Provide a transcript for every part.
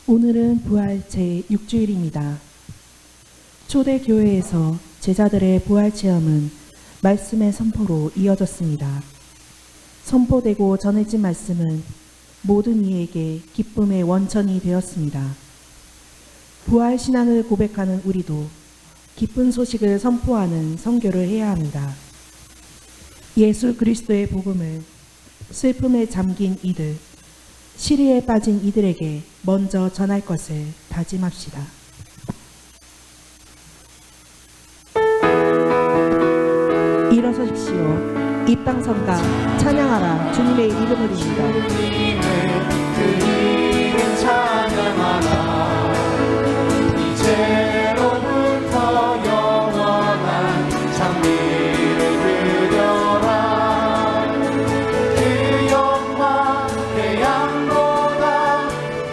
오늘은 부활 제6주일입니다. 초대교회에서 제자들의 부활 체험은 말씀의 선포로 이어졌습니다. 선포되고 전해진 말씀은 모든 이에게 기쁨의 원천이 되었습니다. 부활 신앙을 고백하는 우리도 기쁜 소식을 선포하는 선교를 해야 합니다. 예수 그리스도의 복음을 슬픔에 잠긴 이들, 시리에 빠진 이들에게 먼저 전할 것을 다짐합시다. 일어서십시오. 이 땅 선다. 찬양하라. 주님의 이름을입니다. 그 이름 찬양하라. 이제로부터 영원한 장미를 그려라. 그 영광 태양보다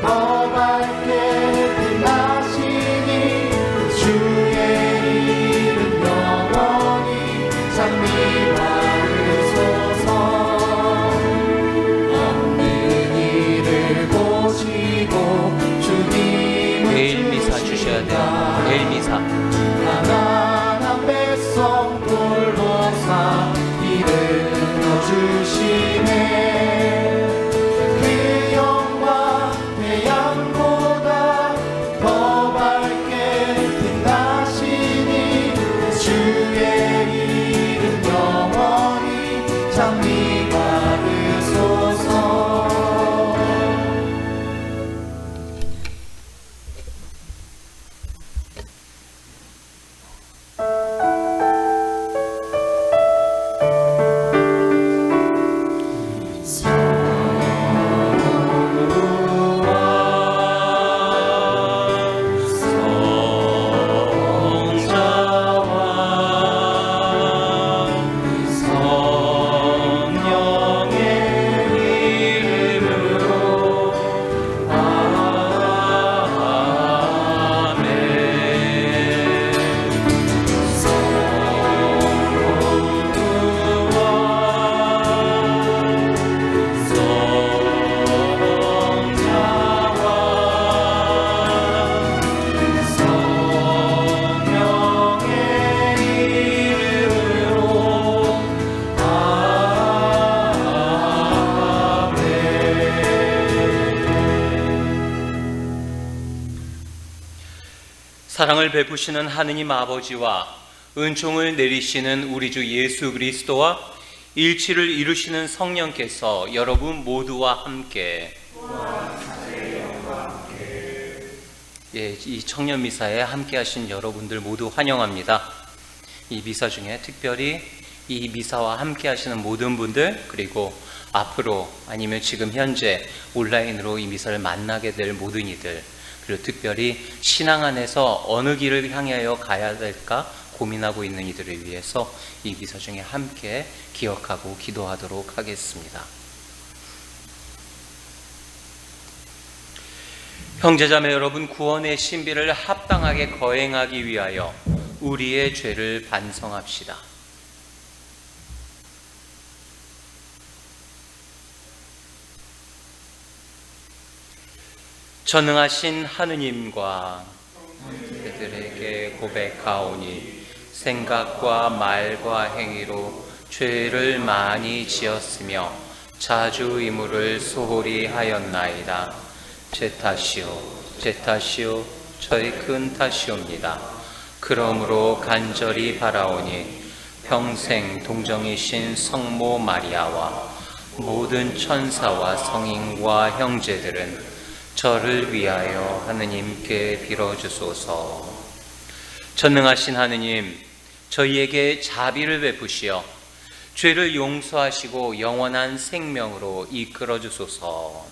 더 밝게 빛나시니 주의 이름 영원히 장미 받으소서. 없는 이를 보시고 주님을 내일 미사 주셔야 돼요. 내일 미사. 가난한 백성 돌보사 이르러 주시네. 그 영광 태양보다 더 밝게 빛나시니 주의 이름 영원히 장미 받으소서. 사랑을 베푸시는 하느님 아버지와 은총을 내리시는 우리 주 예수 그리스도와 일치를 이루시는 성령께서 여러분 모두와 함께 이 청년 미사에 함께 하신 여러분들 모두 환영합니다. 이 미사 중에 특별히 이 미사와 함께 하시는 모든 분들, 그리고 앞으로 아니면 지금 현재 온라인으로 이 미사를 만나게 될 모든 이들, 그리고 특별히 신앙 안에서 어느 길을 향하여 가야 될까 고민하고 있는 이들을 위해서 이 미사 중에 함께 기억하고 기도하도록 하겠습니다. 형제자매 여러분, 구원의 신비를 합당하게 거행하기 위하여 우리의 죄를 반성합시다. 전능하신 하느님과 그들에게 고백하오니 생각과 말과 행위로 죄를 많이 지었으며 자주 이물을 소홀히 하였나이다. 제 탓이요 저의 큰 탓이옵니다. 그러므로 간절히 바라오니 평생 동정이신 성모 마리아와 모든 천사와 성인과 형제들은 저를 위하여 하느님께 빌어주소서. 전능하신 하느님, 저희에게 자비를 베푸시어 죄를 용서하시고 영원한 생명으로 이끌어 주소서.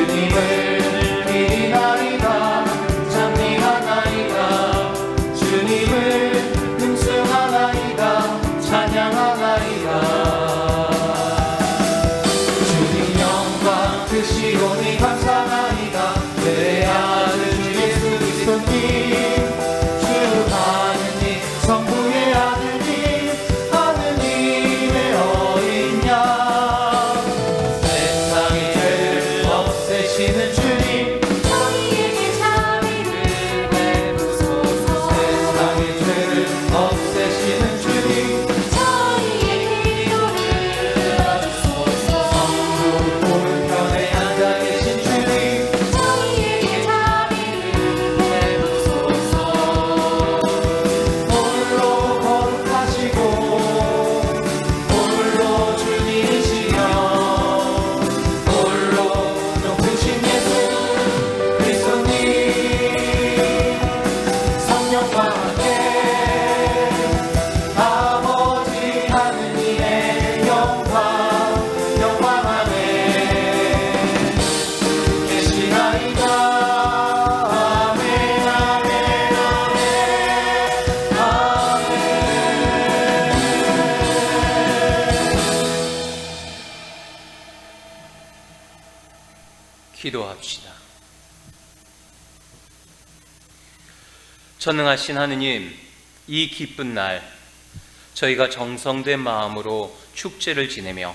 주님을 비나이다 찬미하나이다 주님을 금승하나이다 찬양하나이다 주님 영광 드시오니 감사하나이다 내 아들 주 예수 그리스도님 주 하느님 성부의 아들님 하느님의 어린 양 세상의 죄를 없애시는 주님 저희에게 자비를 베푸소서 세상의 죄를 없애시는 주님 저희의 기도를 들어주소서 성부 오른편에 앉아 계신 주님 저희에게 자비를 베푸소서 홀로 거룩하시고 홀로 주님이시며 홀로 높으신 예수 그리스도님 성령과 함께 아버지 하느님의 영광 안에 계시나이다 아멘 아멘 아멘 기도합시다. 전능하신 하느님, 이 기쁜 날 저희가 정성된 마음으로 축제를 지내며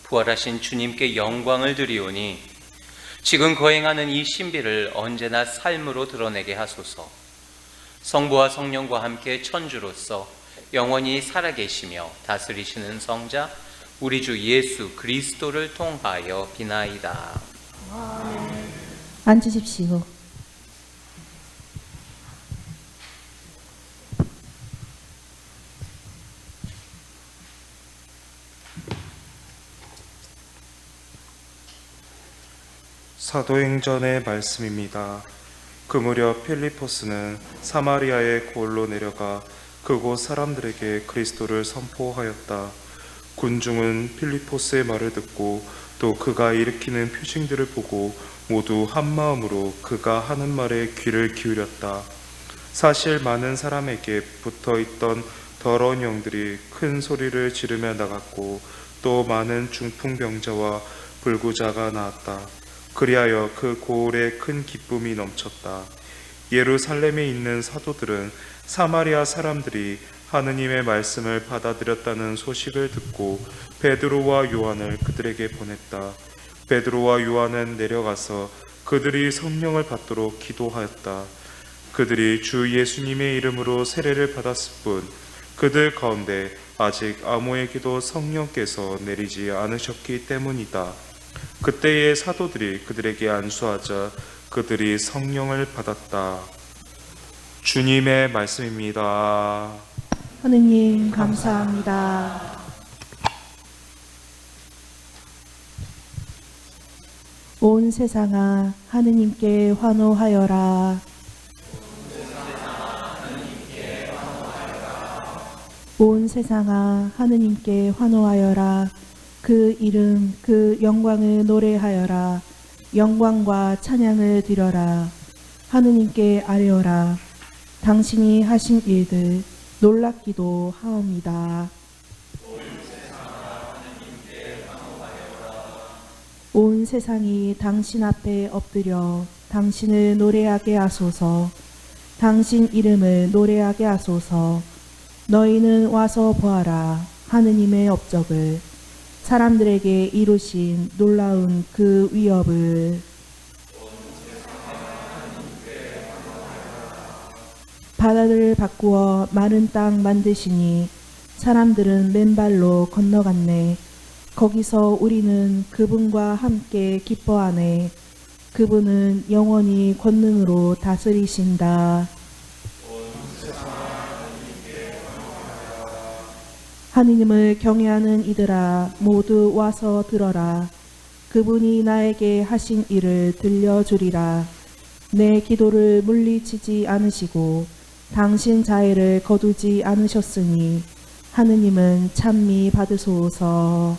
부활하신 주님께 영광을 드리오니 지금 거행하는 이 신비를 언제나 삶으로 드러내게 하소서. 성부와 성령과 함께 천주로서 영원히 살아계시며 다스리시는 성자 우리 주 예수 그리스도를 통하여 비나이다. 앉으십시오. 사도행전의 말씀입니다. 그 무렵 필리포스는 사마리아의 고을로 내려가 그곳 사람들에게 그리스도를 선포하였다. 군중은 필리포스의 말을 듣고 또 그가 일으키는 표징들을 보고 모두 한 마음으로 그가 하는 말에 귀를 기울였다. 사실 많은 사람에게 붙어있던 더러운 영들이 큰 소리를 지르며 나갔고 또 많은 중풍병자와 불구자가 나왔다. 그리하여 그 고을에 큰 기쁨이 넘쳤다. 예루살렘에 있는 사도들은 사마리아 사람들이 하느님의 말씀을 받아들였다는 소식을 듣고 베드로와 요한을 그들에게 보냈다. 베드로와 요한은 내려가서 그들이 성령을 받도록 기도하였다. 그들이 주 예수님의 이름으로 세례를 받았을 뿐 그들 가운데 아직 아무에게도 성령께서 내리지 않으셨기 때문이다. 그때의 사도들이 그들에게 안수하자 그들이 성령을 받았다. 주님의 말씀입니다. 하느님 감사합니다. 온 세상아 하느님께 환호하여라. 온 세상아 하느님께 환호하여라. 그 이름 그 영광을 노래하여라. 영광과 찬양을 드려라. 하느님께 아뢰어라. 당신이 하신 일들 놀랍기도 하옵니다. 온 세상이 당신 앞에 엎드려 당신을 노래하게 하소서. 당신 이름을 노래하게 하소서. 너희는 와서 보아라. 하느님의 업적을 사람들에게 이루신 놀라운 그 위업을. 바다를 바꾸어 마른 땅 만드시니 사람들은 맨발로 건너갔네. 거기서 우리는 그분과 함께 기뻐하네. 그분은 영원히 권능으로 다스리신다. 하느님을 경외하는 이들아 모두 와서 들어라. 그분이 나에게 하신 일을 들려주리라. 내 기도를 물리치지 않으시고 당신 자애를 거두지 않으셨으니 하느님은 찬미 받으소서.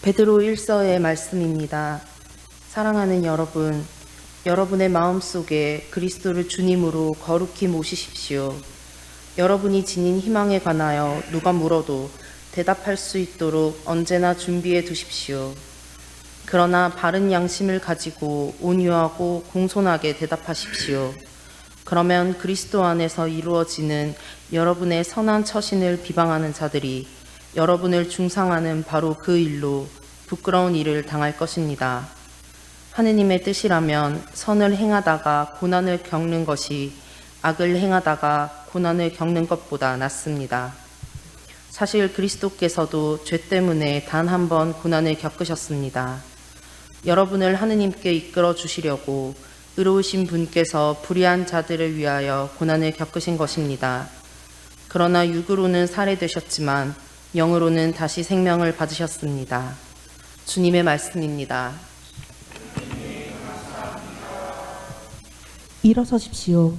베드로 1서의 말씀입니다. 사랑하는 여러분, 여러분의 마음속에 그리스도를 주님으로 거룩히 모시십시오. 여러분이 지닌 희망에 관하여 누가 물어도 대답할 수 있도록 언제나 준비해 두십시오. 그러나 바른 양심을 가지고 온유하고 공손하게 대답하십시오. 그러면 그리스도 안에서 이루어지는 여러분의 선한 처신을 비방하는 자들이 여러분을 중상하는 바로 그 일로 부끄러운 일을 당할 것입니다. 하느님의 뜻이라면 선을 행하다가 고난을 겪는 것이 악을 행하다가 고난을 겪는 것보다 낫습니다. 사실 그리스도께서도 죄 때문에 단 한 번 고난을 겪으셨습니다. 여러분을 하느님께 이끌어 주시려고 의로우신 분께서 불의한 자들을 위하여 고난을 겪으신 것입니다. 그러나 육으로는 살해되셨지만 영으로는 다시 생명을 받으셨습니다. 주님의 말씀입니다. 일어서십시오.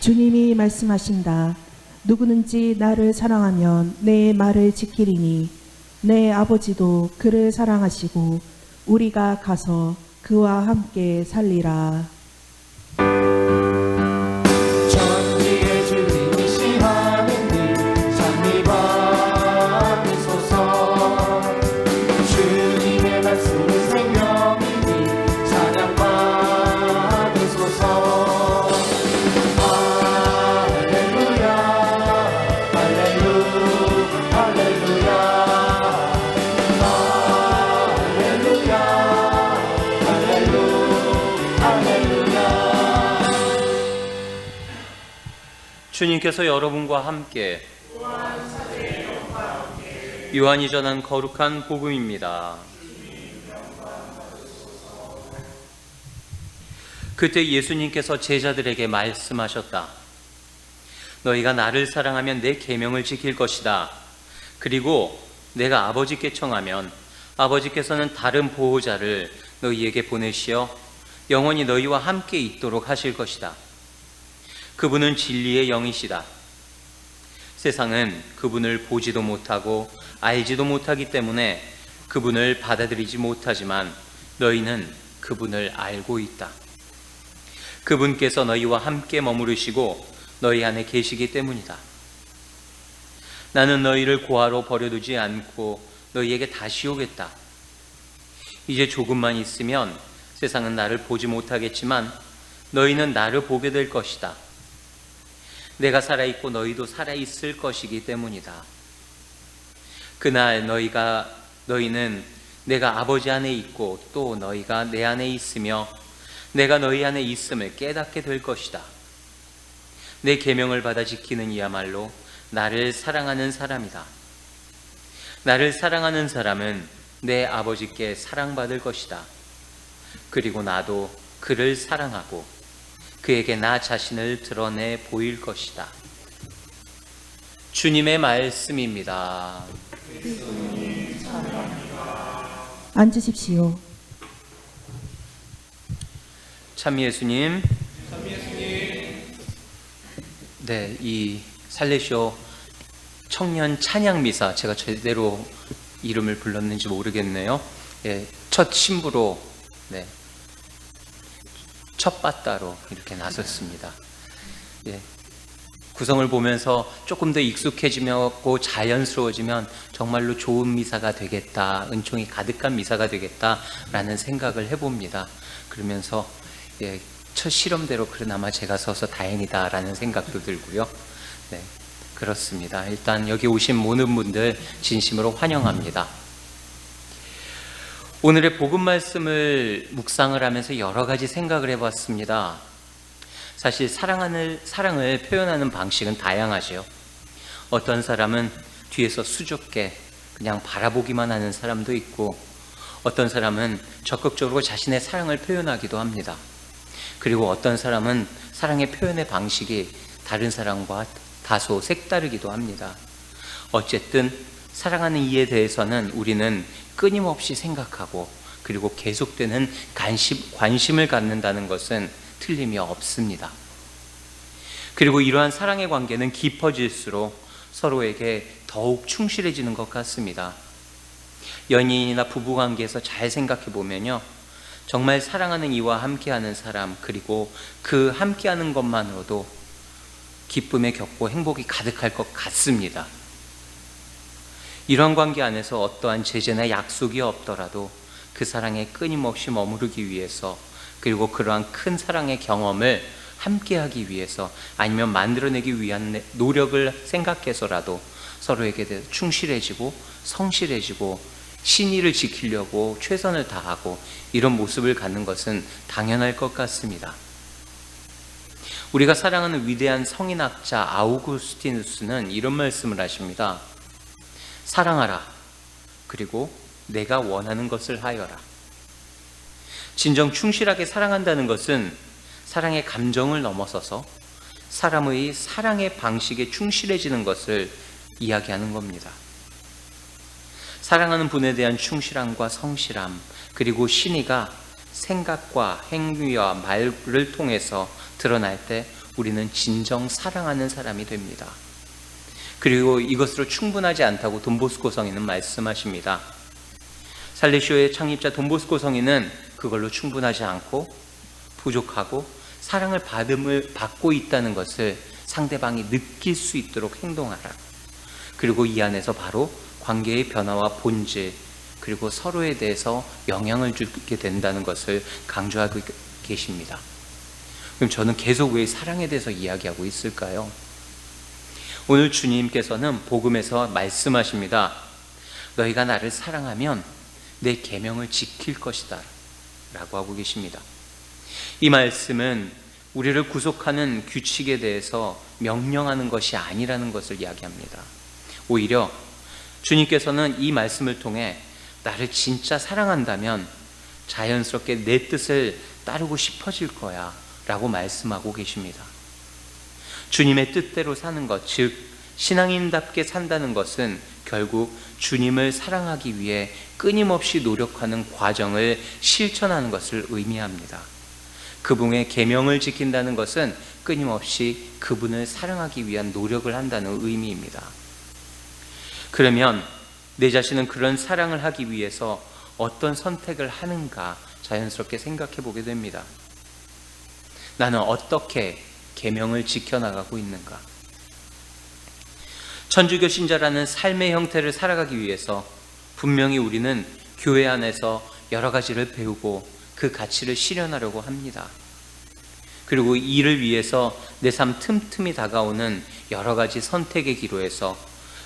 주님이 말씀하신다. 누구든지 나를 사랑하면 내 말을 지키리니 내 아버지도 그를 사랑하시고 우리가 가서 그와 함께 살리라. 전지의 주님이시 하느님 찬미 받으소서. 주님의 말씀은 생명이니 찬양 받으소서. 할렐루야 할렐루야 할렐루야 주님께서 여러분과 함께 요한이 전한 거룩한 복음입니다. 그때 예수님께서 제자들에게 말씀하셨다. 너희가 나를 사랑하면 내 계명을 지킬 것이다. 그리고 내가 아버지께 청하면 아버지께서는 다른 보호자를 너희에게 보내시어 영원히 너희와 함께 있도록 하실 것이다. 그분은 진리의 영이시다. 세상은 그분을 보지도 못하고 알지도 못하기 때문에 그분을 받아들이지 못하지만 너희는 그분을 알고 있다. 그분께서 너희와 함께 머무르시고 너희 안에 계시기 때문이다. 나는 너희를 고아로 버려두지 않고 너희에게 다시 오겠다. 이제 조금만 있으면 세상은 나를 보지 못하겠지만 너희는 나를 보게 될 것이다. 내가 살아있고 너희도 살아있을 것이기 때문이다. 그날 너희는 내가 아버지 안에 있고 또 너희가 내 안에 있으며 내가 너희 안에 있음을 깨닫게 될 것이다. 내 계명을 받아 지키는 이야말로 나를 사랑하는 사람이다. 나를 사랑하는 사람은 내 아버지께 사랑받을 것이다. 그리고 나도 그를 사랑하고 그에게 나 자신을 드러내 보일 것이다. 주님의 말씀입니다. 앉으십시오. 참 예수님. 네, 이 살레시오 청년 찬양 미사, 제가 제대로 이름을 불렀는지 모르겠네요. 예, 첫 신부로, 네, 첫 바따로 이렇게 나섰습니다. 예, 구성을 보면서 조금 더 익숙해지고 자연스러워지면 정말로 좋은 미사가 되겠다, 은총이 가득한 미사가 되겠다라는 생각을 해봅니다. 그러면서 예, 첫 실험대로 그나마 제가 서서 다행이다라는 생각도 들고요. 네, 그렇습니다. 일단 여기 오신 모든 분들 진심으로 환영합니다. 오늘의 복음 말씀을 묵상을 하면서 여러 가지 생각을 해봤습니다. 사실 사랑을 표현하는 방식은 다양하죠. 어떤 사람은 뒤에서 수줍게 그냥 바라보기만 하는 사람도 있고, 어떤 사람은 적극적으로 자신의 사랑을 표현하기도 합니다. 그리고 어떤 사람은 사랑의 표현의 방식이 다른 사람과 다소 색다르기도 합니다. 어쨌든 사랑하는 이에 대해서는 우리는 끊임없이 생각하고 그리고 계속되는 관심을 갖는다는 것은 틀림이 없습니다. 그리고 이러한 사랑의 관계는 깊어질수록 서로에게 더욱 충실해지는 것 같습니다. 연인이나 부부관계에서 잘 생각해 보면요, 정말 사랑하는 이와 함께하는 사람, 그리고 그 함께하는 것만으로도 기쁨에 겹고 행복이 가득할 것 같습니다. 이런 관계 안에서 어떠한 제재나 약속이 없더라도 그 사랑에 끊임없이 머무르기 위해서, 그리고 그러한 큰 사랑의 경험을 함께하기 위해서, 아니면 만들어내기 위한 노력을 생각해서라도 서로에게 대해 충실해지고 성실해지고 신의를 지키려고 최선을 다하고 이런 모습을 갖는 것은 당연할 것 같습니다. 우리가 사랑하는 위대한 성인학자 아우구스티누스는 이런 말씀을 하십니다. 사랑하라. 그리고 내가 원하는 것을 하여라. 진정 충실하게 사랑한다는 것은 사랑의 감정을 넘어서서 사람의 사랑의 방식에 충실해지는 것을 이야기하는 겁니다. 사랑하는 분에 대한 충실함과 성실함, 그리고 신의가 생각과 행위와 말을 통해서 드러날 때 우리는 진정 사랑하는 사람이 됩니다. 그리고 이것으로 충분하지 않다고 돈보스코 성인은 말씀하십니다. 살레시오의 창립자 돈보스코 성인은 그걸로 충분하지 않고 부족하고 사랑을 받고 있다는 것을 상대방이 느낄 수 있도록 행동하라. 그리고 이 안에서 바로 관계의 변화와 본질, 그리고 서로에 대해서 영향을 주게 된다는 것을 강조하고 계십니다. 그럼 저는 계속 왜 사랑에 대해서 이야기하고 있을까요? 오늘 주님께서는 복음에서 말씀하십니다. 너희가 나를 사랑하면 내 계명을 지킬 것이다 라고 하고 계십니다. 이 말씀은 우리를 구속하는 규칙에 대해서 명령하는 것이 아니라는 것을 이야기합니다. 오히려 주님께서는 이 말씀을 통해 나를 진짜 사랑한다면 자연스럽게 내 뜻을 따르고 싶어질 거야 라고 말씀하고 계십니다. 주님의 뜻대로 사는 것, 즉 신앙인답게 산다는 것은 결국 주님을 사랑하기 위해 끊임없이 노력하는 과정을 실천하는 것을 의미합니다. 그분의 계명을 지킨다는 것은 끊임없이 그분을 사랑하기 위한 노력을 한다는 의미입니다. 그러면 내 자신은 그런 사랑을 하기 위해서 어떤 선택을 하는가 자연스럽게 생각해 보게 됩니다. 나는 어떻게 계명을 지켜나가고 있는가? 천주교 신자라는 삶의 형태를 살아가기 위해서 분명히 우리는 교회 안에서 여러 가지를 배우고 그 가치를 실현하려고 합니다. 그리고 이를 위해서 내 삶 틈틈이 다가오는 여러 가지 선택의 기로에서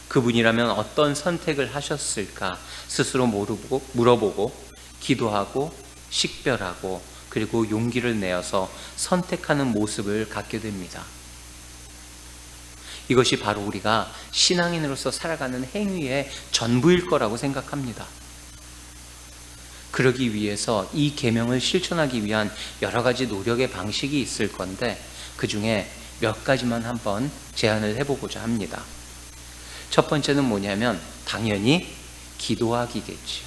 그분이라면 어떤 선택을 하셨을까 스스로 물어보고 기도하고 식별하고 그리고 용기를 내어서 선택하는 모습을 갖게 됩니다. 이것이 바로 우리가 신앙인으로서 살아가는 행위의 전부일 거라고 생각합니다. 그러기 위해서 이 계명을 실천하기 위한 여러 가지 노력의 방식이 있을 건데 그 중에 몇 가지만 한번 제안을 해보고자 합니다. 첫 번째는 뭐냐면 당연히 기도하기겠지요.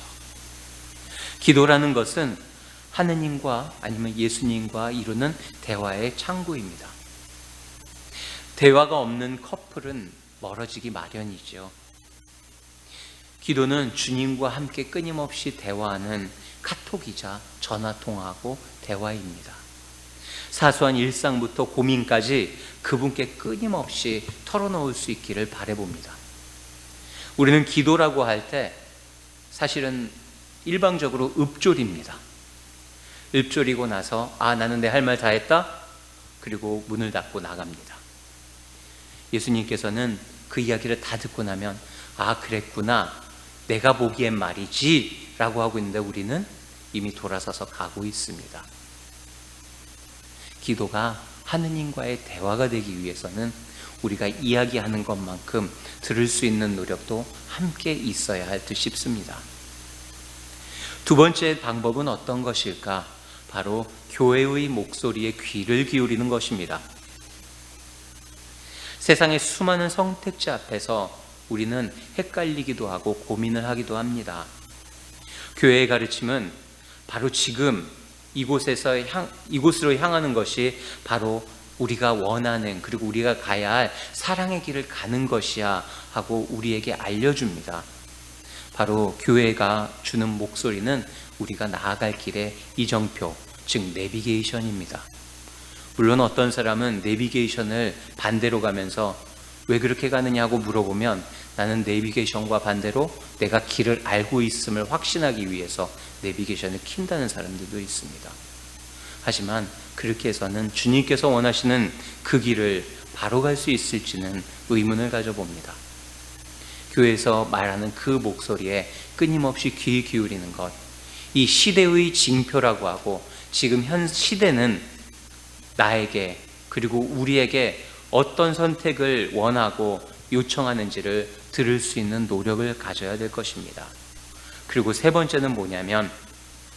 기도라는 것은 하느님과 아니면 예수님과 이루는 대화의 창구입니다. 대화가 없는 커플은 멀어지기 마련이죠. 기도는 주님과 함께 끊임없이 대화하는 카톡이자 전화통화하고 대화입니다. 사소한 일상부터 고민까지 그분께 끊임없이 털어놓을 수 있기를 바라봅니다. 우리는 기도라고 할 때 사실은 일방적으로 읊조립니다. 읊조리고 나서 나는 내 할 말 다 했다? 그리고 문을 닫고 나갑니다. 예수님께서는 그 이야기를 다 듣고 나면 그랬구나, 내가 보기엔 말이지 라고 하고 있는데 우리는 이미 돌아서서 가고 있습니다. 기도가 하느님과의 대화가 되기 위해서는 우리가 이야기하는 것만큼 들을 수 있는 노력도 함께 있어야 할 듯 싶습니다. 두 번째 방법은 어떤 것일까? 바로 교회의 목소리에 귀를 기울이는 것입니다. 세상의 수많은 선택지 앞에서 우리는 헷갈리기도 하고 고민을 하기도 합니다. 교회의 가르침은 바로 지금 이곳으로 향하는 것이 바로 우리가 원하는, 그리고 우리가 가야 할 사랑의 길을 가는 것이야 하고 우리에게 알려줍니다. 바로 교회가 주는 목소리는 우리가 나아갈 길의 이정표, 즉 내비게이션입니다. 물론 어떤 사람은 내비게이션을 반대로 가면서 왜 그렇게 가느냐고 물어보면 나는 내비게이션과 반대로 내가 길을 알고 있음을 확신하기 위해서 내비게이션을 킨다는 사람들도 있습니다. 하지만 그렇게 해서는 주님께서 원하시는 그 길을 바로 갈 수 있을지는 의문을 가져봅니다. 교회에서 말하는 그 목소리에 끊임없이 귀 기울이는 것, 이 시대의 징표라고 하고, 지금 현 시대는 나에게 그리고 우리에게 어떤 선택을 원하고 요청하는지를 들을 수 있는 노력을 가져야 될 것입니다. 그리고 세 번째는 뭐냐면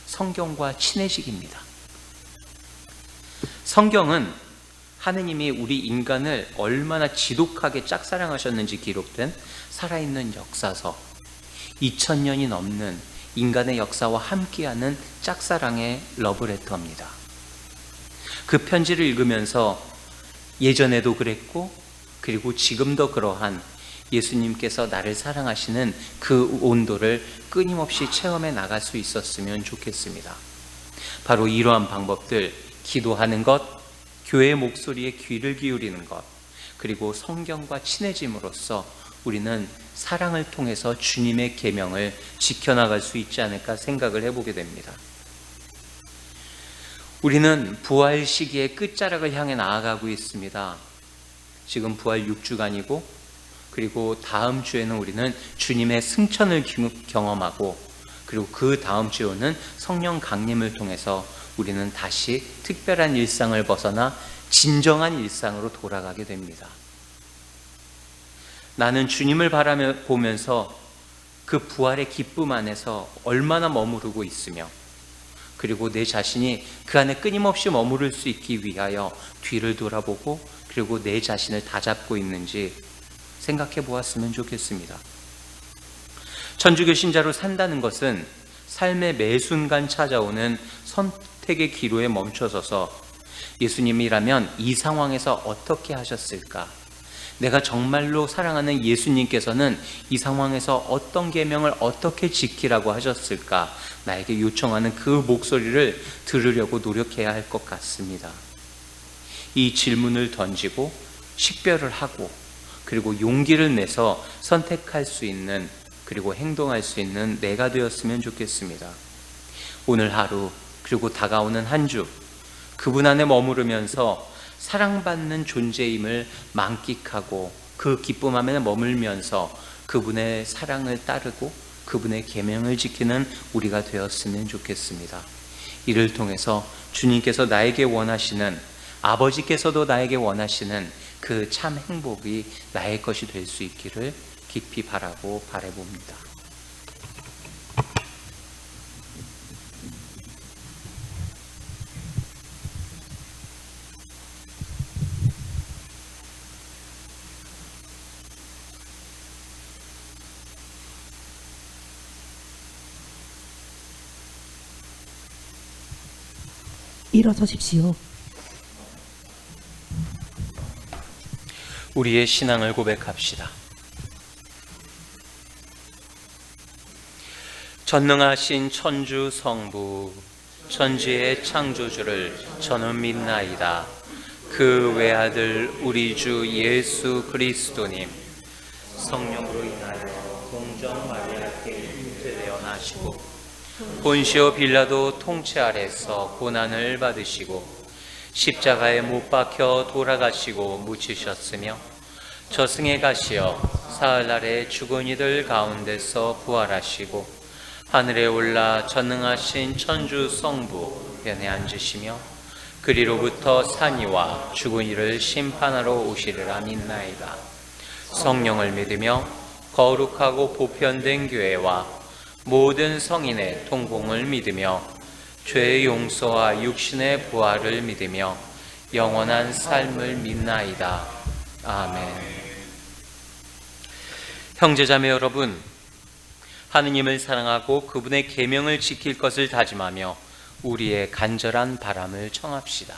성경과 친해지기입니다. 성경은 하느님이 우리 인간을 얼마나 지독하게 짝사랑하셨는지 기록된 살아있는 역사서, 2000년이 넘는 인간의 역사와 함께하는 짝사랑의 러브레터입니다. 그 편지를 읽으면서 예전에도 그랬고 그리고 지금도 그러한 예수님께서 나를 사랑하시는 그 온도를 끊임없이 체험해 나갈 수 있었으면 좋겠습니다. 바로 이러한 방법들, 기도하는 것, 교회의 목소리에 귀를 기울이는 것, 그리고 성경과 친해짐으로써 우리는 사랑을 통해서 주님의 계명을 지켜나갈 수 있지 않을까 생각을 해보게 됩니다. 우리는 부활 시기의 끝자락을 향해 나아가고 있습니다. 지금 부활 6주간이고 그리고 다음 주에는 우리는 주님의 승천을 경험하고, 그리고 그 다음 주에는 성령 강림을 통해서 우리는 다시 특별한 일상을 벗어나 진정한 일상으로 돌아가게 됩니다. 나는 주님을 보면서 그 부활의 기쁨 안에서 얼마나 머무르고 있으며, 그리고 내 자신이 그 안에 끊임없이 머무를 수 있기 위하여 뒤를 돌아보고 그리고 내 자신을 다잡고 있는지 생각해 보았으면 좋겠습니다. 천주교 신자로 산다는 것은 삶의 매 순간 찾아오는 선택의 기로에 멈춰서서 예수님이라면 이 상황에서 어떻게 하셨을까? 내가 정말로 사랑하는 예수님께서는 이 상황에서 어떤 계명을 어떻게 지키라고 하셨을까? 나에게 요청하는 그 목소리를 들으려고 노력해야 할 것 같습니다. 이 질문을 던지고 식별을 하고 그리고 용기를 내서 선택할 수 있는, 그리고 행동할 수 있는 내가 되었으면 좋겠습니다. 오늘 하루 그리고 다가오는 한 주, 그분 안에 머무르면서 사랑받는 존재임을 만끽하고 그 기쁨 안에 머물면서 그분의 사랑을 따르고 그분의 계명을 지키는 우리가 되었으면 좋겠습니다. 이를 통해서 주님께서 나에게 원하시는, 아버지께서도 나에게 원하시는 그 참 행복이 나의 것이 될 수 있기를 깊이 바라고 바라봅니다. 일어서십시오. 우리의 신앙을 고백합시다. 전능하신 천주 성부, 천지의 창조주를 저는 믿나이다. 그 외아들 우리 주 예수 그리스도님, 성령으로 인하여 동정 마리아께 잉태되어 나시고 본시오 빌라도 통치 아래서 고난을 받으시고 십자가에 못 박혀 돌아가시고 묻히셨으며 저승에 가시어 사흘날에 죽은 이들 가운데서 부활하시고 하늘에 올라 전능하신 천주 성부 변에 앉으시며 그리로부터 산이와 죽은 이를 심판하러 오시리라 믿나이다. 성령을 믿으며 거룩하고 보편된 교회와 모든 성인의 통공을 믿으며 죄의 용서와 육신의 부활을 믿으며 영원한 삶을 믿나이다. 아멘. 형제자매 여러분, 하느님을 사랑하고 그분의 계명을 지킬 것을 다짐하며 우리의 간절한 바람을 청합시다.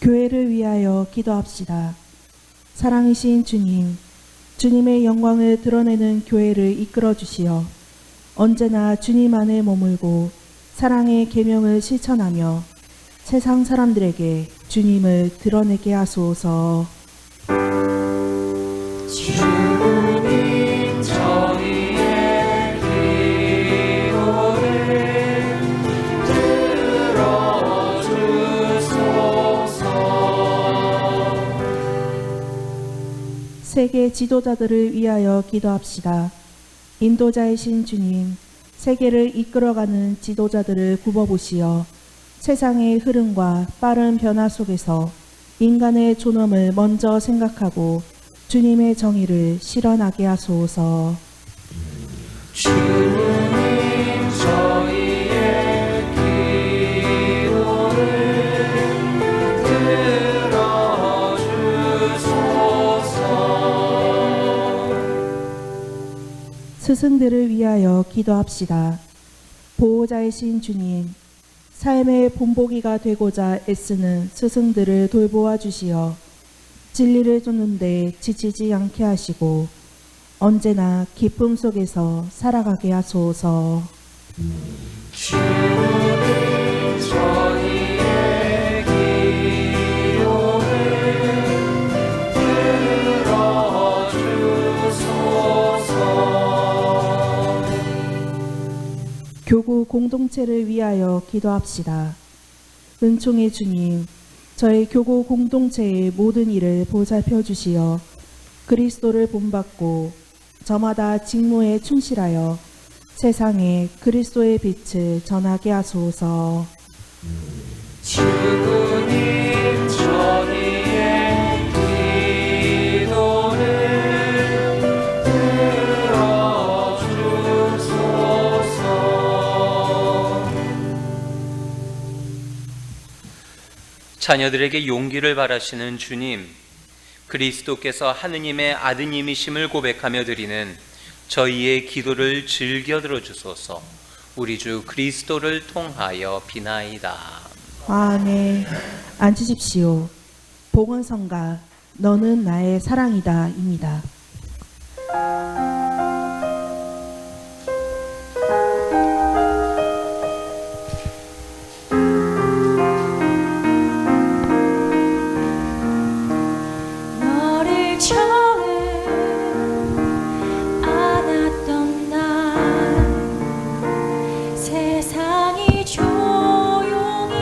교회를 위하여 기도합시다. 사랑이신 주님, 주님의 영광을 드러내는 교회를 이끌어 주시어 언제나 주님 안에 머물고 사랑의 계명을 실천하며 세상 사람들에게 주님을 드러내게 하소서. 주님 저희의 기도를 들어주소서. 세계 지도자들을 위하여 기도합시다. 인도자이신 주님, 세계를 이끌어가는 지도자들을 굽어보시어 세상의 흐름과 빠른 변화 속에서 인간의 존엄을 먼저 생각하고 주님의 정의를 실현하게 하소서. 주님 저희의 기도를 들어주소서. 스승들을 위하여 기도합시다. 보호자이신 주님, 삶의 본보기가 되고자 애쓰는 스승들을 돌보아 주시어 진리를 쫓는데 지치지 않게 하시고 언제나 기쁨 속에서 살아가게 하소서. 주님 저희의 기도를 들어주소서. 교구 공동체를 위하여 기도합시다. 은총의 주님, 저희 교구 공동체의 모든 일을 보살펴 주시어 그리스도를 본받고 저마다 직무에 충실하여 세상에 그리스도의 빛을 전하게 하소서. 주님 저희의 기도를 들어주소서. 자녀들에게 용기를 바라시는 주님, 그리스도께서 하느님의 아드님이심을 고백하며 드리는 저희의 기도를 즐겨 들어주소서. 우리 주 그리스도를 통하여 비나이다. 아멘. 앉으십시오. 복은성가 너는 나의 사랑이다 입니다. 너를 처음 안았던 날 세상이 조용히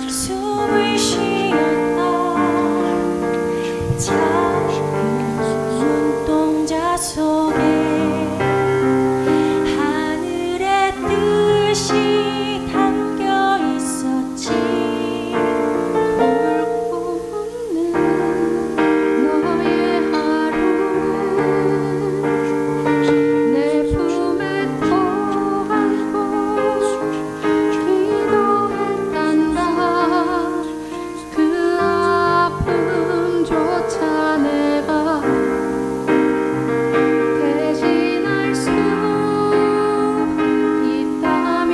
숨을 쉬었다. 작은 눈동자 속에 하늘의 뜻이 담겨 있었지. 볼품없는 너의 하루 내 품에 또 안고 기도했단다. 그 아픔조차 내가 대신할 수 있다면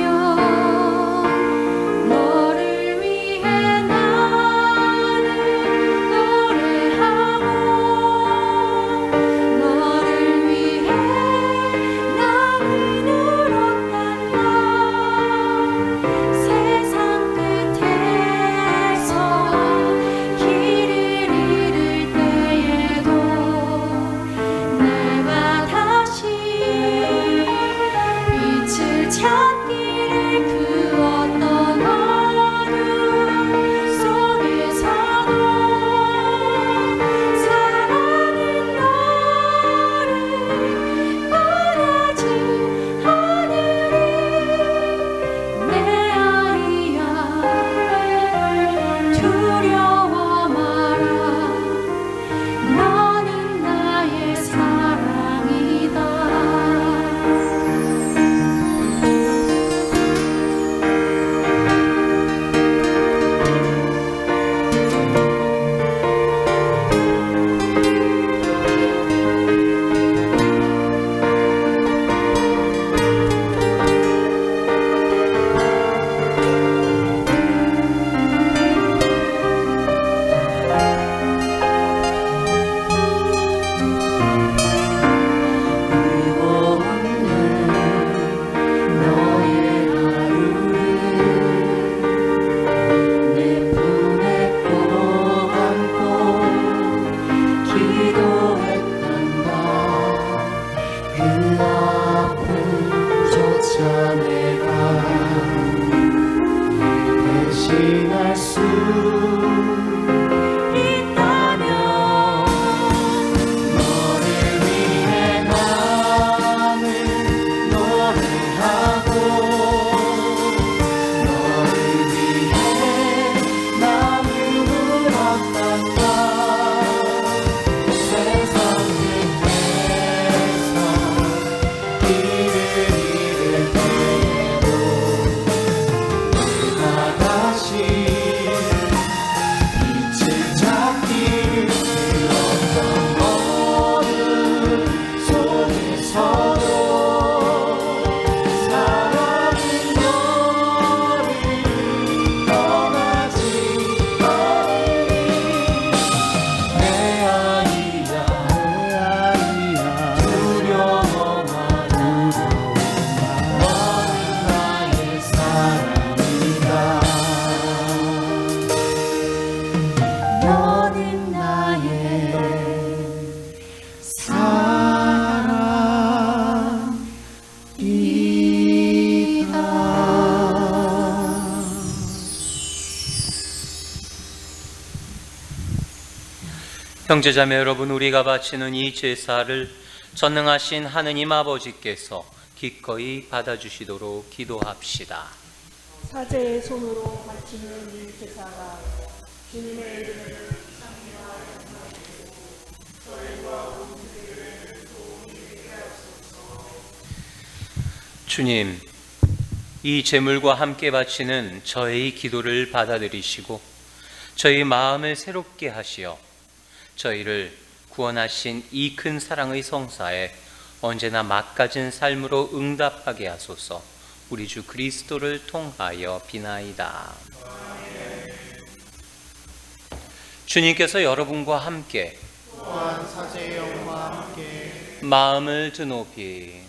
너를 위해 나는 노래하고 너를 위해 나는 울었단다. 세상 끝에서 길을 잃을 때에도 내가 다시 빛을 찾기를 그 어떤 어둠 속에서도 사랑은 너를 떠나지 않으리. 내 아이야 두려워 마라. 너는 나의 사랑이다. 형제자매 여러분, 우리가 바치는 이 제사를 전능하신 하느님 아버지께서 기꺼이 받아주시도록 기도합시다. 사제의 손으로 바치는 이 제사가 주님의 이름을 주님, 이 제물과 함께 바치는 저의 기도를 받아들이시고 저희 마음을 새롭게 하시어 저희를 구원하신 이 큰 사랑의 성사에 언제나 막가진 삶으로 응답하게 하소서. 우리 주 그리스도를 통하여 비나이다. 주님께서 여러분과 함께 또한 사제의 영과 함께 마음을 드높이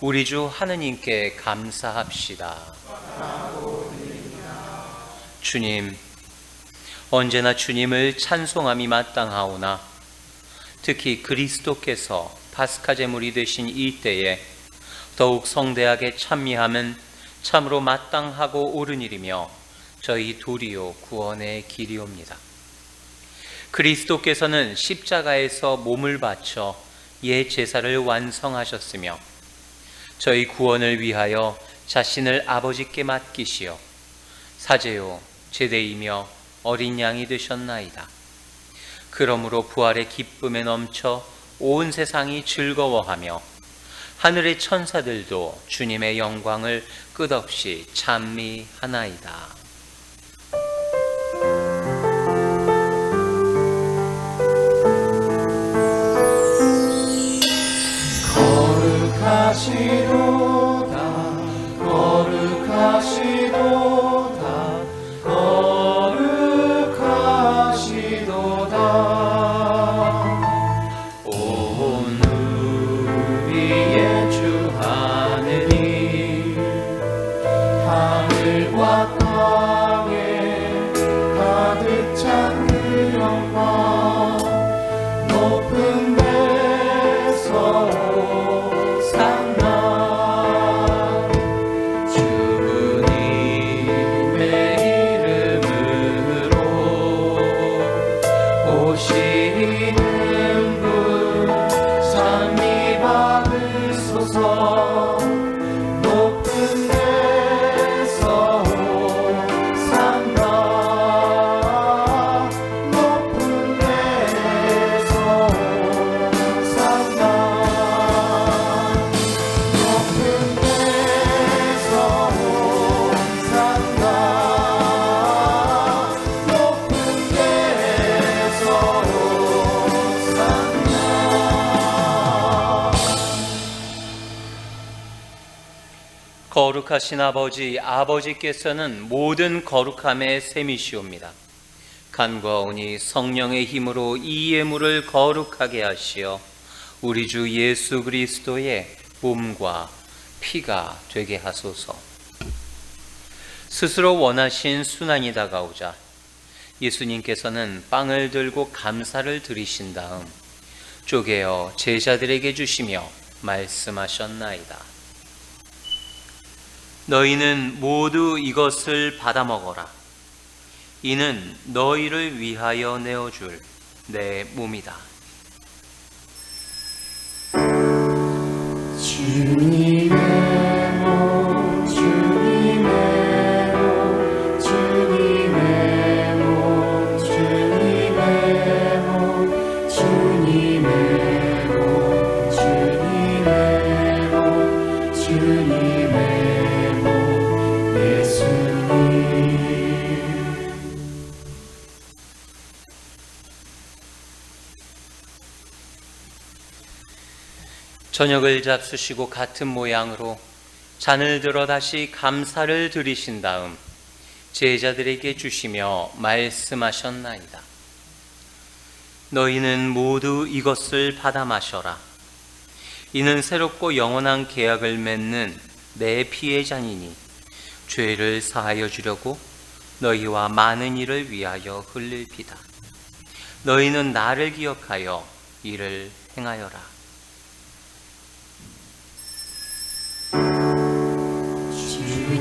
우리 주 하느님께 감사합시다. 주님, 언제나 주님을 찬송함이 마땅하오나 특히 그리스도께서 파스카 제물이 되신 이 때에 더욱 성대하게 찬미함은 참으로 마땅하고 옳은 일이며 저희 도리요 구원의 길이옵니다. 그리스도께서는 십자가에서 몸을 바쳐 옛 제사를 완성하셨으며 저희 구원을 위하여 자신을 아버지께 맡기시어 사제요 제대이며 어린 양이 되셨나이다. 그러므로 부활의 기쁨에 넘쳐 온 세상이 즐거워하며 하늘의 천사들도 주님의 영광을 끝없이 찬미하나이다. 거룩하시도다 거룩하시도다 거룩하시도다 온 우리의 주 하느님 하늘과 땅에 가득 찬 그 영광 높은 데서 거룩하신 아버지, 아버지께서는 모든 거룩함의 셈이시옵니다. 간과오니 성령의 힘으로 이 예물을 거룩하게 하시어 우리 주 예수 그리스도의 몸과 피가 되게 하소서. 스스로 원하신 순환이 다가오자 예수님께서는 빵을 들고 감사를 드리신 다음 쪼개어 제자들에게 주시며 말씀하셨나이다. 너희는 모두 이것을 받아 먹어라. 이는 너희를 위하여 내어줄 내 몸이다. 주님의 몸 주님의 몸 주님의 몸 주님의 몸 주님의 몸 주님의 몸 주님의 몸 예수님. 저녁을 잡수시고 같은 모양으로 잔을 들어 다시 감사를 드리신 다음 제자들에게 주시며 말씀하셨나이다. 너희는 모두 이것을 받아 마셔라. 이는 새롭고 영원한 계약을 맺는 내 피의 잔이니 죄를 사하여 주려고 너희와 많은 이를 위하여 흘릴 피다. 너희는 나를 기억하여 이를 행하여라.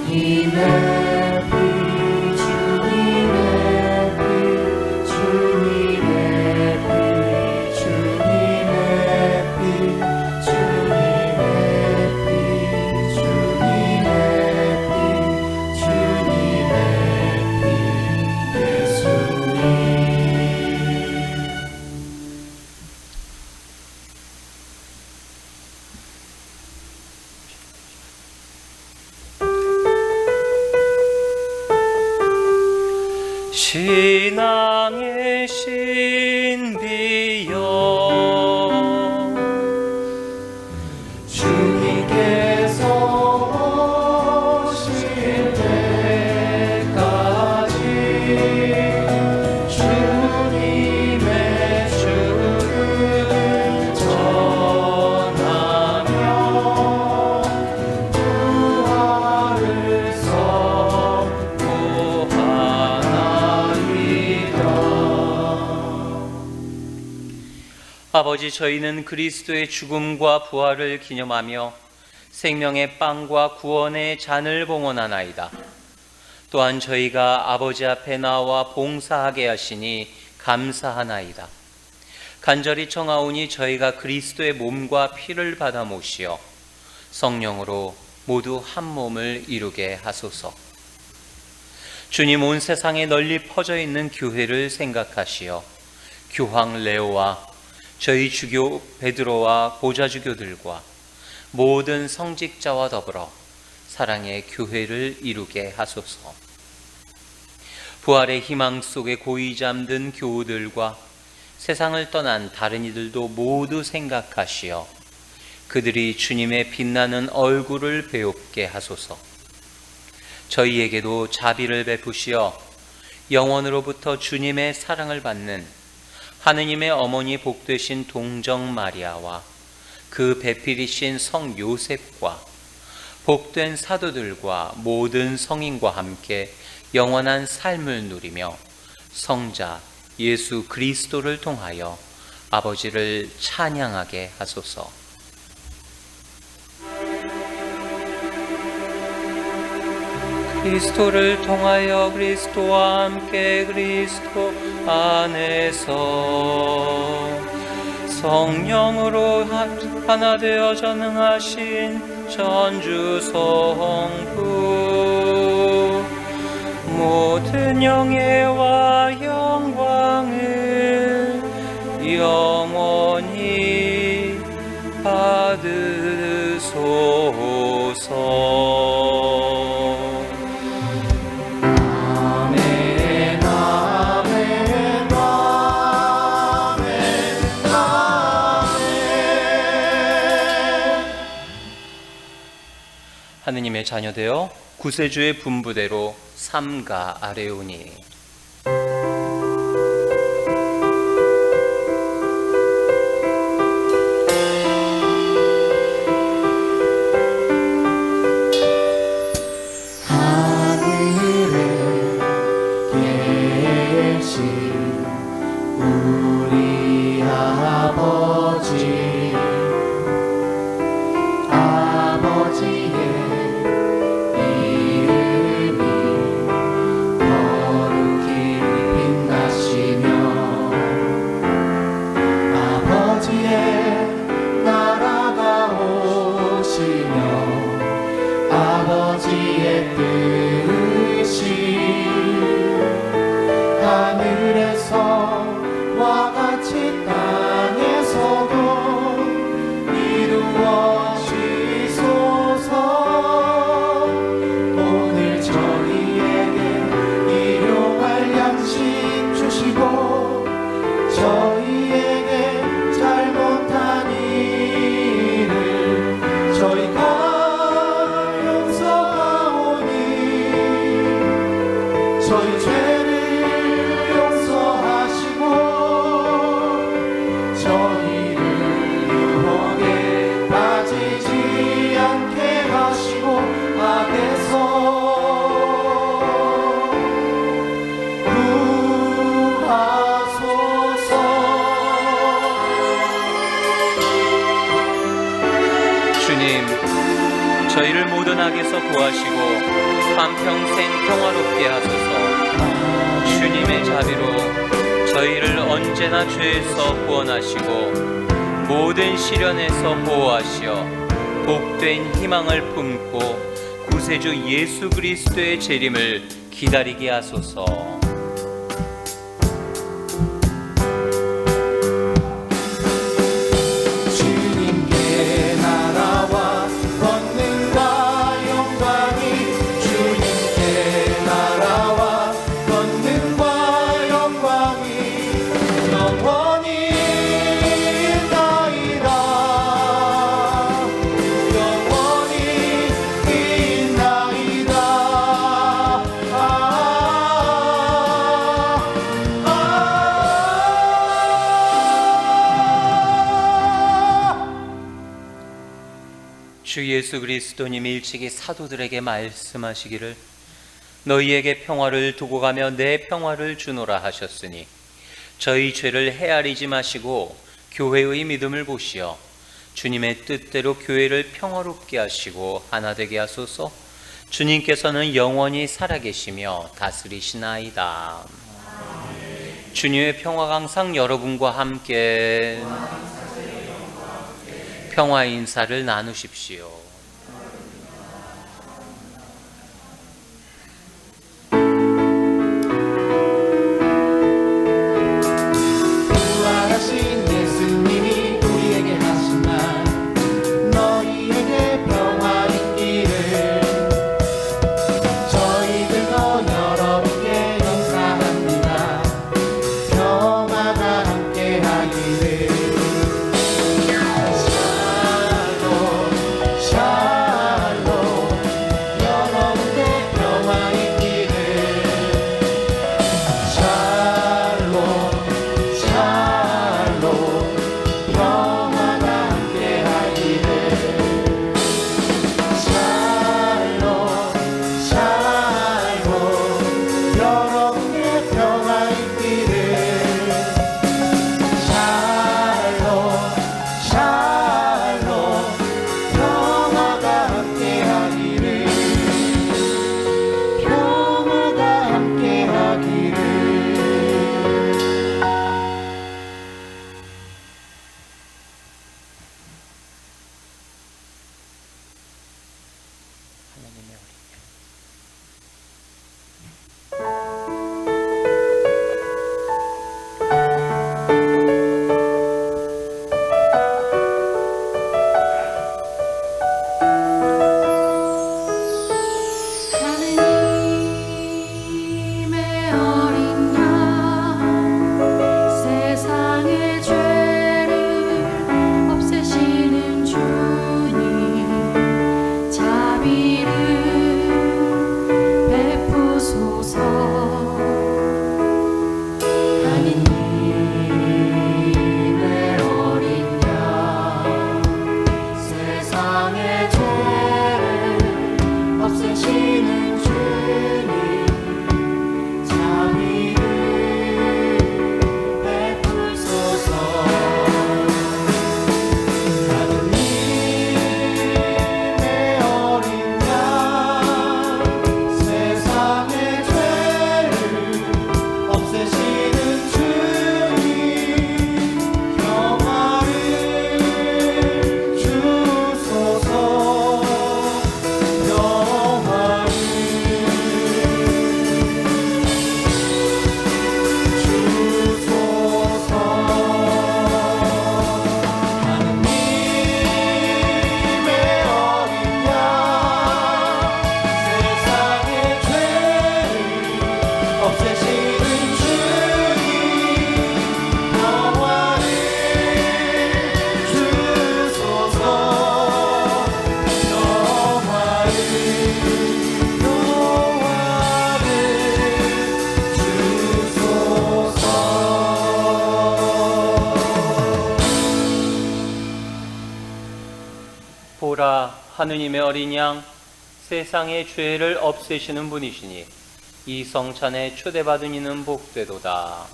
주님의 피 주님의 피 주님의 신앙의 신비여 주님께서 오실 때까지 주님의 주를 전하며 부활을 아버지, 저희는 그리스도의 죽음과 부활을 기념하며 생명의 빵과 구원의 잔을 봉헌하나이다. 또한 저희가 아버지 앞에 나와 봉사하게 하시니 감사하나이다. 간절히 청하오니 저희가 그리스도의 몸과 피를 받아 모시어 성령으로 모두 한 몸을 이루게 하소서. 주님, 온 세상에 널리 퍼져 있는 교회를 생각하시어 교황 레오와 저희 주교 베드로와 보좌주교들과 모든 성직자와 더불어 사랑의 교회를 이루게 하소서. 부활의 희망 속에 고이 잠든 교우들과 세상을 떠난 다른 이들도 모두 생각하시어 그들이 주님의 빛나는 얼굴을 배웁게 하소서. 저희에게도 자비를 베푸시어 영원으로부터 주님의 사랑을 받는 하느님의 어머니 복되신 동정 마리아와 그 배필이신 성 요셉과 복된 사도들과 모든 성인과 함께 영원한 삶을 누리며 성자 예수 그리스도를 통하여 아버지를 찬양하게 하소서. 그리스도를 통하여 그리스도와 함께 그리스도 안에서 성령으로 하나 되어 전능하신 전주 성부 모든 영예와 영광을 영원히 받으소서. 하느님의 자녀되어 구세주의 분부대로 삼가 아뢰오니 하늘에 계신 우리 아버지, 아버지의 이름이 거룩히 빛나시며 아버지의 나라가 오시며 아버지의 뜻이 하늘에서와 같이 땅에서도 이루어지소서. 오늘 저희에게 일용할 양식 주시고 저희에게 잘못한 일을 저희가 용서하오니 저희 죄를 용서하시고 저희를 유혹에 빠지지 않게 하시고 악에서 구하소서. 주님, 저희를 모든 악에서 구하시고 한평생 평화롭게 하소서. 주님의 자비로 저희를 언제나 죄에서 구원하시고 모든 시련에서 보호하시어 복된 희망을 품고 구세주 예수 그리스도의 재림을 기다리게 하소서. 주님께 나라와 권능과 영광이 주님께 나라와 권능과 예수 그리스도님이 일찍이 사도들에게 말씀하시기를 너희에게 평화를 두고 가며 내 평화를 주노라 하셨으니 저희 죄를 헤아리지 마시고 교회의 믿음을 보시어 주님의 뜻대로 교회를 평화롭게 하시고 하나 되게 하소서. 주님께서는 영원히 살아계시며 다스리시나이다. 주님의 평화가 항상 여러분과 함께 평화 인사를 나누십시오. 부활하신 예수님이 우리에게 하신 말 너희에게 평화 있기를 저희들도 여러분께 감사합니다. 평화가 함께하기를. 샬롬 샬롬 여러분께 평화 있기를. 샬롬 샬롬 평화가 함께하기를. 샬롬 샬롬 여러분께 평화 있기를. 샬롬 샬롬 평화가 함께하기를. 평화가 함께하기를. 하나님의 어린 양. 하느님의 어린 양 세상의 죄를 없애시는 주님 자비를 베푸소서. 하느님의 어린 양 세상의 죄를 없애시는 주님 자비를 베푸소서. 하느님의 어린 양 세상의 죄를 없애시는 주님 평화를 주소서. 평화를 주소서. 하느님의 어린 양 세상의 죄를 없애시는 주님 평화를 주소서. 평화를 주소서. 보라, 하느님의 어린 양 세상의 죄를 없애시는 분이시니 이 성찬에 초대받은 이는 복되도다.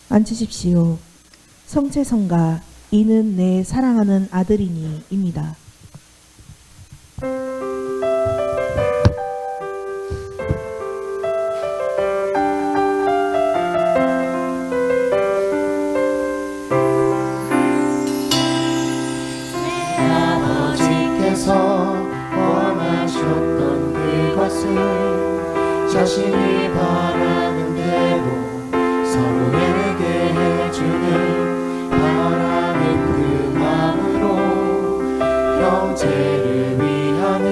앉으십시오. 성체성가 이는 내 사랑하는 아들이니 입니다. 아버지께서 원하셨던 그것을 자신이 바라는 대로 서로에게 해주는 바라는 그 마음으로 형제를 위하는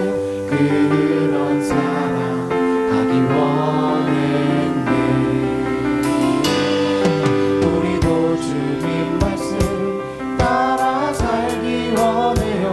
그런 사랑하기 원했네. 우리도 주님 말씀 따라 살기 원해요.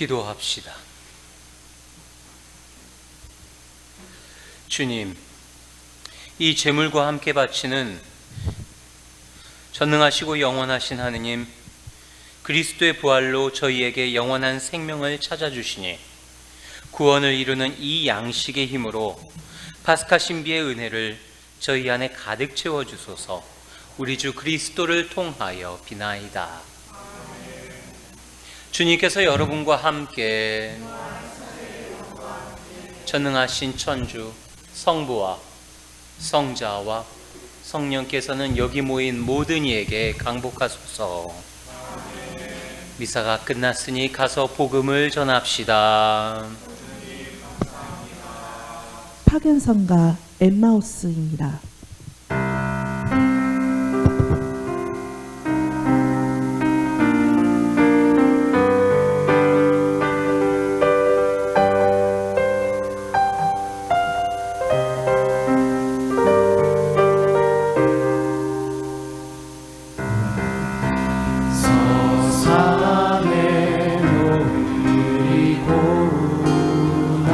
기도합시다. 주님, 이 제물과 함께 바치는 전능하시고 영원하신 하느님, 그리스도의 부활로 저희에게 영원한 생명을 찾아주시니 구원을 이루는 이 양식의 힘으로 파스카 신비의 은혜를 저희 안에 가득 채워주소서. 우리 주 그리스도를 통하여 비나이다. 주님께서 여러분과 함께 전능하신 천주 성부와 성자와 성령께서는 여기 모인 모든 이에게 강복하소서. 미사가 끝났으니 가서 복음을 전합시다. 파견성가 엠마우스입니다. 서산에 노을이 고우나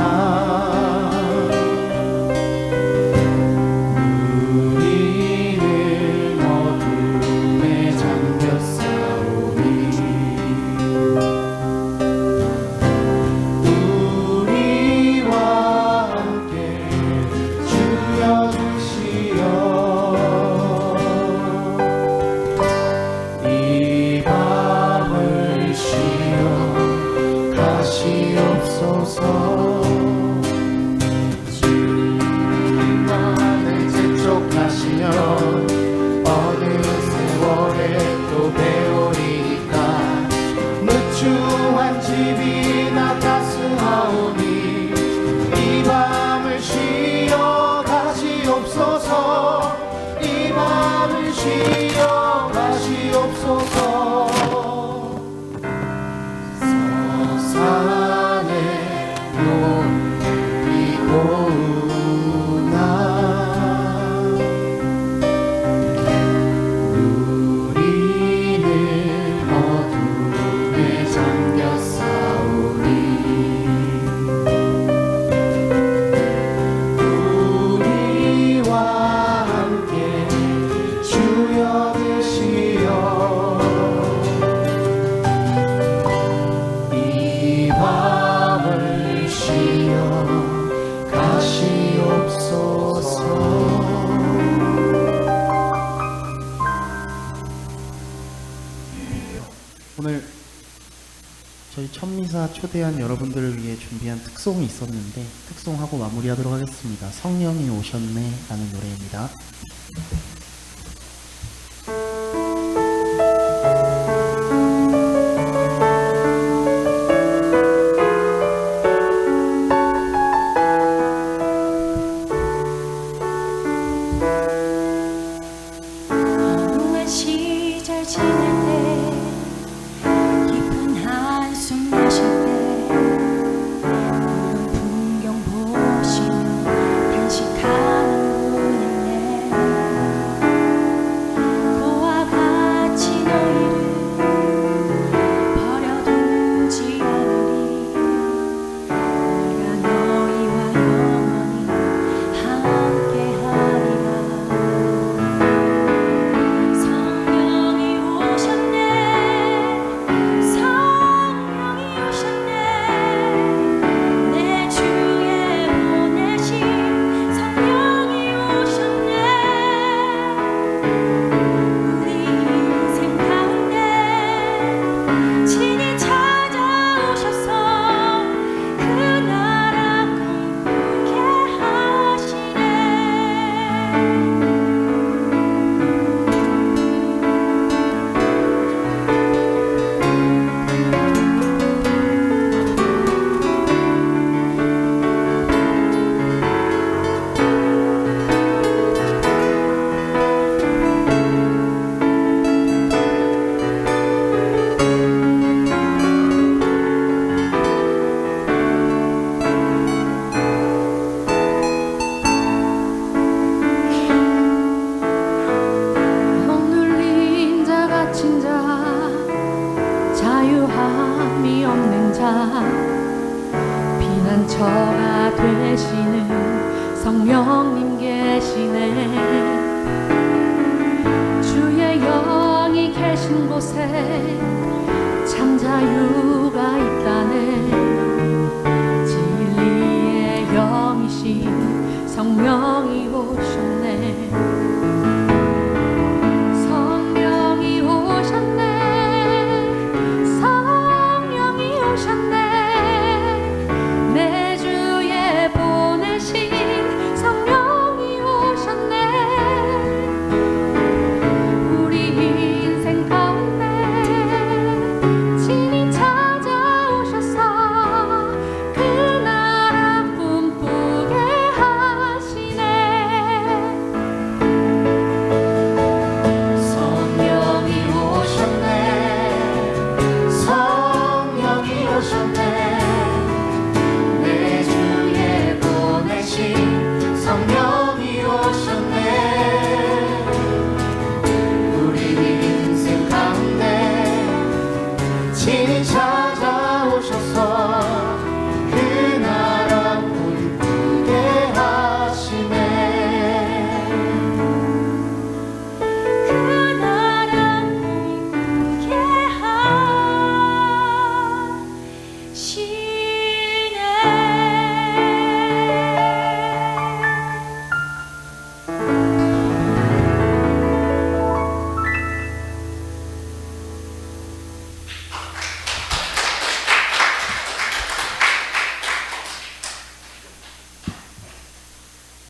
우리는 어둠에 잠겼사오니 우리와 함께 주여 주시어 이 밤을 쉬어 가시옵소서. 주님만을 재촉하시면 어느 세월에 또 배우리까. 무추한 집이나 따스하오니 이 밤을 쉬어 가시옵소서. 이 밤을 쉬어 가시옵소서. 서산에 노을이 고우나 우리는 어둠에 잠겼사오니 우리와 함께 주여 계시어 이 밤을 쉬어 가시옵소서. 오늘 저희 첫미사 초대한 여러분들을 위해 준비한 특송이 있었는데 특송하고 마무리하도록 하겠습니다. 성령이 오셨네 라는 노래입니다. 어느 시절 지낼 때 깊은 한숨 내쉴 때 푸른 풍경 보시며 간식하는 분이네. 그와 같이 너희를 버려두지 않으리. 내가 너희와 영원히 함께하리라. 성령이 오셨네. 성령이 오셨네. 내 주에 보내신 성령이 오셨네. 우리 인생 가운데 친히 찾아오셔서 그 나라 꿈꾸게 하시네. 억눌린 자 갇힌 자 자유함이 없는 동반자 피난처가 되시는 성령님 계시네. 주의 영이 계신 곳에 참 자유가 있다.